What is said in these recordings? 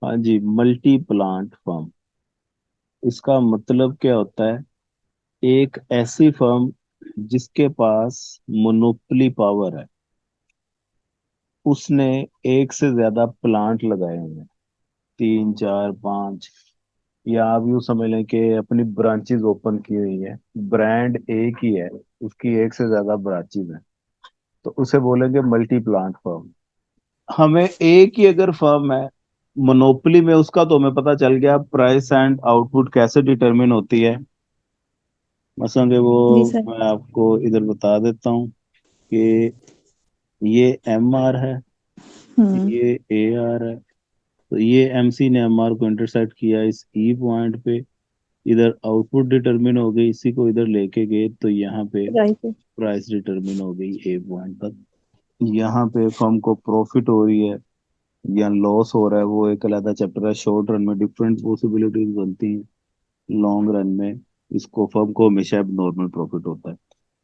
हाँ जी, multi plant firm, इसका मतलब क्या होता है? एक ऐसी फर्म जिसके पास मोनोपोली पावर है, उसने एक से ज्यादा प्लांट लगाए हुए हैं, तीन चार पांच, या आप यूं समझ लें कि अपनी ब्रांचेस ओपन की हुई है। ब्रांड एक ही है, उसकी एक से ज्यादा ब्रांचेस हैं, तो उसे बोलेंगे मल्टी प्लांट फर्म। हमें एक ही अगर फर्म है मोनोपोली में उसका, तो हमें पता चल गया प्राइस एंड आउटपुट कैसे डिटरमिन होती है। मसलन कि वो जी सर। मैं आपको इधर बता देता हूँ कि ये एम आर है, हम्म। ये ए आर है। तो ये एम सी ने एम आर को इंटरसेक्ट किया इस ई पॉइंट पे, इधर आउटपुट डिटरमिन हो गई, इसी को इधर लेके गए तो यहाँ पे राइट। प्राइस डिटरमिन हो गई ए पॉइंट तक। यहाँ पे फर्म को प्रॉफिट हो रही है या लॉस हो रहा है, वो एक अलग चैप्टर है। शॉर्ट रन में डिफरेंट पॉसिबिलिटीज बनती हैं, लॉन्ग रन में इसको फर्म को हमेशा नॉर्मल प्रॉफिट होता है।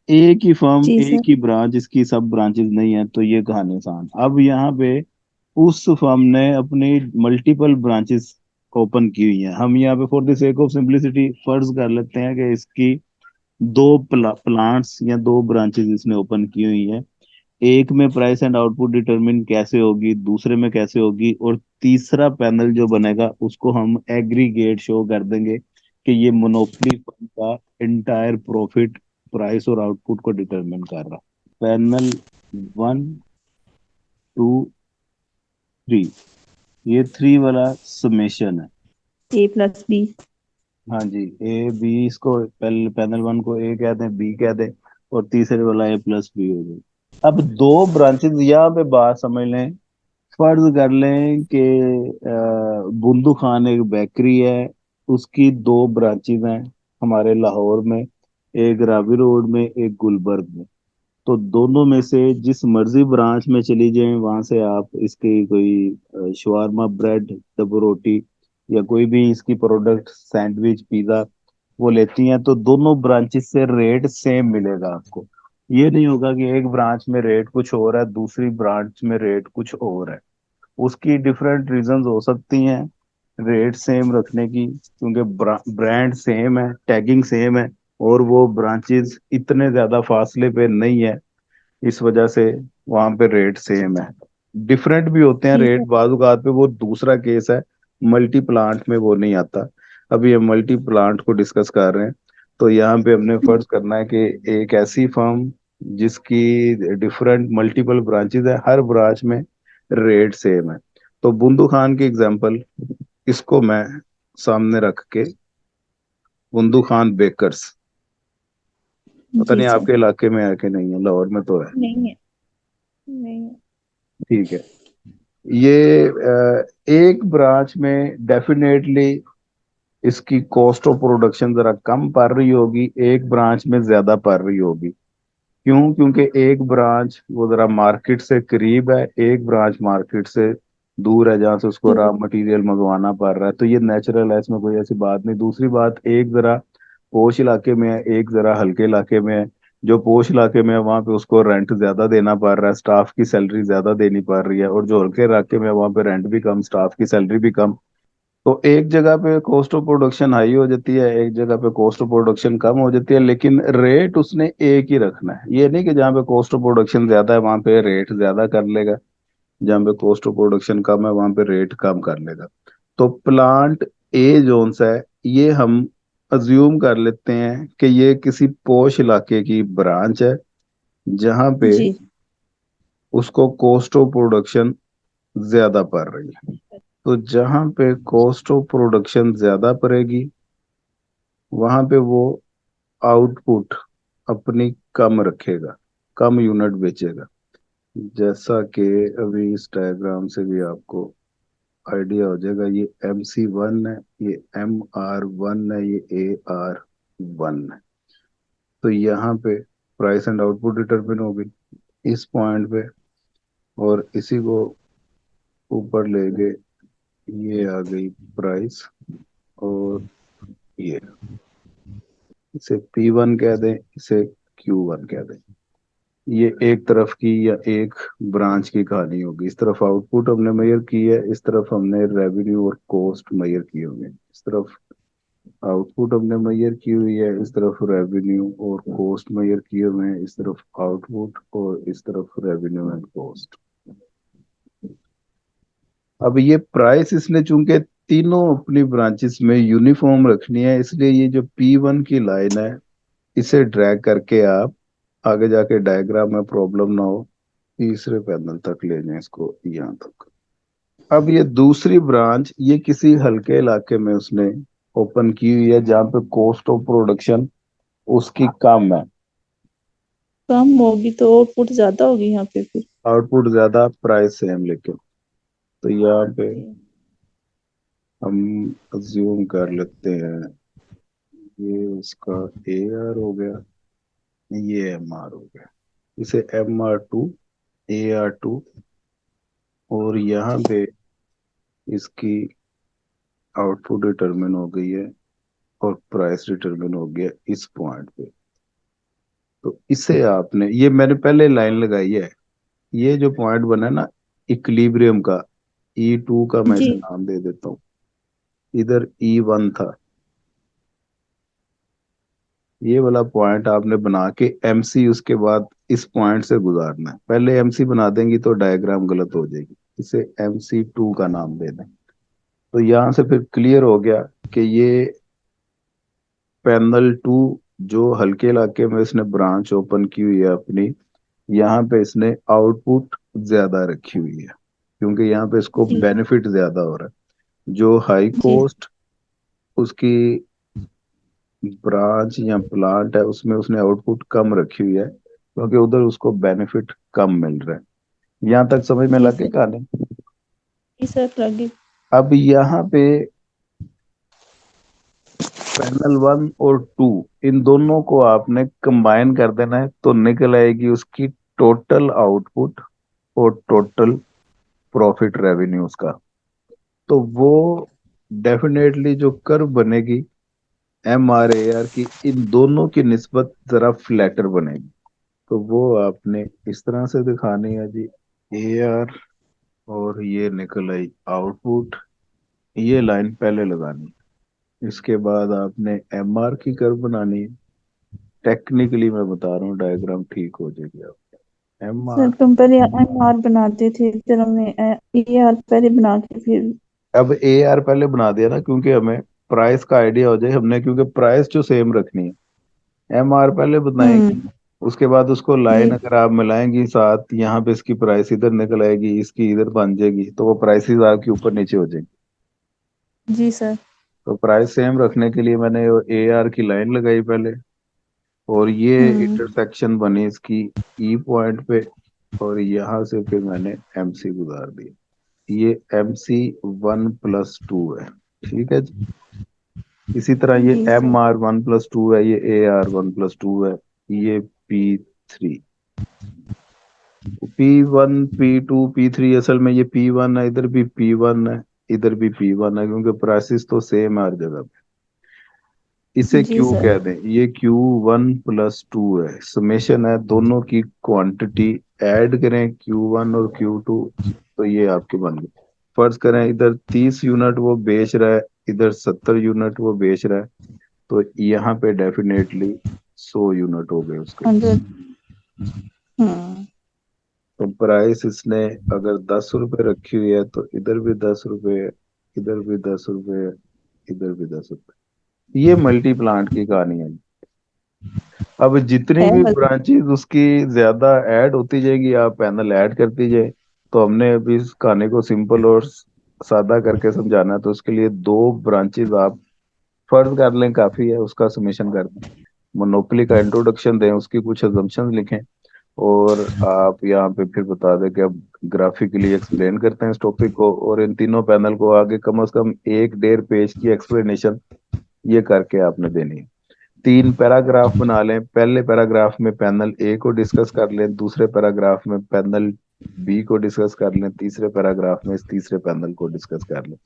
एक ही फर्म, जी एक सर। ही ब्रांच, इसकी सब ब्रांचेस नहीं है, तो ये कहानी आसान। अब यहाँ पे उस फर्म ने अपनी मल्टीपल ब्रांचेस ओपन की हुई हैं। हम यहाँ पे for the sake of simplicity फर्ज कर लेते हैं कि इसकी दो प्लांट्स या दो ब्रांचेस इसने ओपन की हुई है। एक में प्राइस एंड आउटपुट डिटरमिन कैसे होगी, दूसरे में कैसे होगी, और तीसरा पैनल जो बनेगा उसको हम एग्रीगेट शो कर देंगे कि ये मोनोपोली फर्म का इंटायर प्रॉफिट प्राइस और आउटपुट को डिटरमिन कर रहा। पैनल वन, टू, थ्री, ये थ्री वाला समेशन है। ए प्लस बी। हाँ जी, ए बी, इसको पहले पैनल वन को ए कह दें, बी कह दें, और तीसरे वाला ए प्लस बी हो गई। अब दो ब्रांचेस यहाँ पे बात समझ लें। फर्ज कर लें कि बुंदू खान एक बेकरी है, उसकी दो ब्रांचेस हैं हमारे लाहौर में, एक रावी रोड में, एक गुलबर्ग में। तो दोनों में से जिस मर्जी ब्रांच में चली जाएं, वहां से आप इसकी कोई शवारमा ब्रेड, डबो रोटी, या कोई भी इसकी प्रोडक्ट, सैंडविच, पिज्जा, वो लेती हैं, तो दोनों ब्रांचेस से रेट सेम मिलेगा आपको। ये नहीं होगा कि एक ब्रांच में रेट कुछ और है, दूसरी ब्रांच में रेट कुछ और है। उसकी डिफरेंट रीजंस हो सकती हैं रेट सेम रखने की, क्योंकि ब्रांड सेम है, टैगिंग सेम है, और वो ब्रांचेस इतने ज्यादा फासले पे नहीं है, इस वजह से वहां पे रेट सेम है। डिफरेंट भी होते हैं जी रेट सर। बाजुकात पे, वो दूसरा केस है। मल्टी प्लांट में वो नहीं आता। अभी हम मल्टी प्लांट को डिस्कस कर रहे हैं। तो यहाँ पे हमने फर्ज करना है कि एक ऐसी फर्म जिसकी डिफरेंट मल्टीपल ब्रांचेस है, हर ब्रांच में रेट सेम है। तो बुंदू खान की एग्जांपल, इसको मैं सामने रख के, बुंदू खान बेकर्स, पता जी नहीं सर। आपके इलाके में है कि नहीं है, लाहौर में तो है। नहीं है। नहीं है। ठीक है। ये एक ब्रांच में डेफिनेटली इसकी कॉस्ट ऑफ प्रोडक्शन जरा कम पड़ रही होगी, एक ब्रांच में ज्यादा पड़ रही होगी। क्यों? क्योंकि एक ब्रांच वो जरा मार्केट से करीब है, एक ब्रांच मार्केट से दूर है, जहाँ से उसको रॉ दूर। मटेरियल मंगवाना पड़ रहा है। तो ये नेचुरल है, इसमें कोई ऐसी बात नहीं। दूसरी बात, एक जरा पोश इलाके में है, एक जरा हल्के इलाके में है। जो पोश इलाके में है वहां पे उसको रेंट ज्यादा देना पड़ रहा है, स्टाफ की सैलरी ज्यादा देनी पड़ रही है, और जो हल्के इलाके में है वहां पे रेंट भी कम, स्टाफ की सैलरी भी कम। तो एक जगह पे कॉस्ट ऑफ प्रोडक्शन हाई हो जाती है, एक जगह पे कॉस्ट ऑफ प्रोडक्शन कम हो जाती है, लेकिन रेट उसने एक ही रखना है। ये नहीं कि जहाँ पे कॉस्ट ऑफ प्रोडक्शन ज्यादा है वहां पे रेट ज्यादा कर लेगा, जहाँ पे कॉस्ट ऑफ प्रोडक्शन कम है वहां पे रेट कम कर लेगा। तो प्लांट ए जोन सा है, ये हम अज्यूम कर लेते हैं कि ये किसी पॉश इलाके की ब्रांच है, जहाँ पे जी। उसको कॉस्ट ऑफ प्रोडक्शन ज्यादा पड़ रही है। तो जहाँ पे कॉस्ट ऑफ प्रोडक्शन ज्यादा पड़ेगी, वहां पे वो आउटपुट अपनी कम रखेगा, कम यूनिट बेचेगा। जैसा कि अभी इस डायग्राम से भी आपको आइडिया हो जाएगा, ये MC1 है, ये MR1 है, ये AR1 है। तो यहाँ पे प्राइस एंड आउटपुट डिटरमिन हो गई इस पॉइंट पे, और इसी को ऊपर ले गए, ये आ गई प्राइस, और ये, इसे P1 कह दें, इसे Q1 कह दें। ये एक तरफ की या एक ब्रांच की कहानी होगी। इस तरफ आउटपुट हमने मेजर की है, इस तरफ हमने रेवेन्यू और कॉस्ट मेजर किए होंगे। इस तरफ आउटपुट हमने मेजर की हुई है, इस तरफ रेवेन्यू और कॉस्ट मेजर किए हुए हैं, इस तरफ आउटपुट और इस तरफ रेवेन्यू एंड कॉस्ट। अब ये प्राइस इसने चूंकि तीनों अपनी ब्रांचेस में यूनिफॉर्म रखनी है, इसलिए ये जो P1 की लाइन है इसे ड्रैग करके आप आगे जाके डायग्राम में प्रॉब्लम ना हो तीसरे पैनल तक ले जाएं इसको, यहाँ तक। अब ये दूसरी ब्रांच ये किसी हल्के इलाके में उसने ओपन की हुई है जहाँ पे कॉस्ट ऑफ प्रोडक्शन उसकी कम है, कम होगी तो आउटपुट ज्यादा होगी यहाँ पे फिर। आउटपुट ज्यादा, प्राइस सेम। लेकिन तो यहाँ पे ओके। हम अज्यूम कर लेते हैं ये उसका ए आर हो गया, ये एम आर हो गया, इसे MR2 AR2, और यहाँ पे इसकी आउटपुट डिटरमिन हो गई है और प्राइस डिटरमिन हो गया इस पॉइंट पे। तो इसे आपने, ये मैंने पहले लाइन लगाई है, ये जो पॉइंट बना है ना इक्विलिब्रियम का, E2 का मैं जी। इसे नाम दे देता हूँ। इधर E1 था, ये वाला पॉइंट आपने बना के MC उसके बाद इस पॉइंट से गुजारना है। पहले MC बना देंगी तो डायग्राम गलत हो जाएगी, इसे MC2 का नाम दे दें। तो यहाँ से फिर क्लियर हो गया कि ये पैनल 2 जो हल्के इलाके में इसने ब्रांच ओपन की हुई है अपनी, यहाँ पे इसने आउटपुट ज्यादा रखी हुई है क्योंकि यहाँ पे इसको जी। बेनिफिट ज्यादा हो रहा है। जो हाई जी। कॉस्ट उसकी ब्रांच या प्लांट है उसमें उसने आउटपुट कम रखी हुई है क्योंकि उधर उसको बेनिफिट कम मिल रहा है। यहाँ तक समझ में जी लगे सर। कहानी? जी सर लगे। अब यहाँ पे पैनल 1 और 2 इन दोनों को आपने कंबाइन कर देना है तो निकल आएगी उसकी टोटल आउटपुट और टोटल प्रॉफिट रेवेन्यू उसका। तो वो डेफिनेटली जो कर्व बनेगी MRAR की, इन दोनों की निस्बत जरा फ्लैटर बनेगी। तो वो आपने इस तरह से दिखानी है जी, AR, और ये निकल आई आउटपुट, ये लाइन पहले लगानी है। इसके बाद आपने MR की कर्व बनानी है। टेक्निकली मैं बता रहा हूँ, डायग्राम ठीक हो जाएगी आप। एम सर आर तुम पहले MR बनाते थे, फिर हमने ER पहले बना के फिर। अब AR पहले बना दिया ना क्योंकि हमें प्राइस का आइडिया हो जाए, हमने क्योंकि प्राइस जो सेम रखनी है। MR पहले बताएंगे, हम्म। उसके बाद उसको लाइन जी। अगर आप मिलाएंगी साथ, यहाँ पे इसकी प्राइस इधर निकल आएगी, इसकी इधर बन जाएगी, तो वो प्राइसेस आपकी ऊपर नीचे हो जाएंगी। जी सर। तो प्राइस सेम रखने के लिए मैंने AR की लाइन लगाई पहले, और ये हम्म। इंटरसेक्शन बनी इसकी E पॉइंट पे, और यहाँ से फिर मैंने MC गुजार दी। ये MC1+2 है, ठीक है जी। इसी तरह ये जी सर। MR1+2 है, ये AR1+2 है, ये P3, P1 P2 P3, असल में ये P1 है, इधर भी P1 है, इधर भी P1 है क्योंकि प्राइसेस तो सेम है हर जगह पे। इसे जी Q सर। कह दें, ये Q1+2 है, समेशन है दोनों की क्वांटिटी, ऐड करें Q1 और Q2 तो ये आपके बन गए। फर्ज करें इधर 30 यूनिट वो बेच रहा है, इधर 70 यूनिट वो बेच रहा है, तो यहाँ पे डेफिनेटली 100 यूनिट हो गए उसके। 100। हम्म। तो प्राइस इसने अगर 10 रुपए रखी हुई है तो इधर भी 10 रुपए, इधर भी 10 रुपए, इधर भी 10 रुपए। ये मल्टी प्लांट की कहानी है। अब जितनी है भी मतलब। ब्रांचेस उसकी ज्यादा ऐड होती जाएगी, आप पैनल ऐड करती जाए। तो हमने अभी इस कहानी को सिंपल और सादा करके समझाना है, तो उसके लिए 2 ब्रांचेस आप फर्ज कर लें, काफी है, उसका समेशन कर दें। मोनोपोली का इंट्रोडक्शन दें, उसकी कुछ अजम्पशन लिखें, और आप यहाँ पे फिर बता दें कि अब ग्राफिकली एक्सप्लेन करते हैं इस टॉपिक को, और इन तीनों पैनल को आगे कम से कम 1 1.5 पेज की एक्सप्लेनेशन ये करके आपने देनी है। 3 पैराग्राफ बना लें, पहले पैराग्राफ में पैनल A को डिस्कस कर लें, दूसरे पैराग्राफ में पैनल B को डिस्कस कर लें, तीसरे पैराग्राफ में इस तीसरे पैनल को डिस्कस कर लें।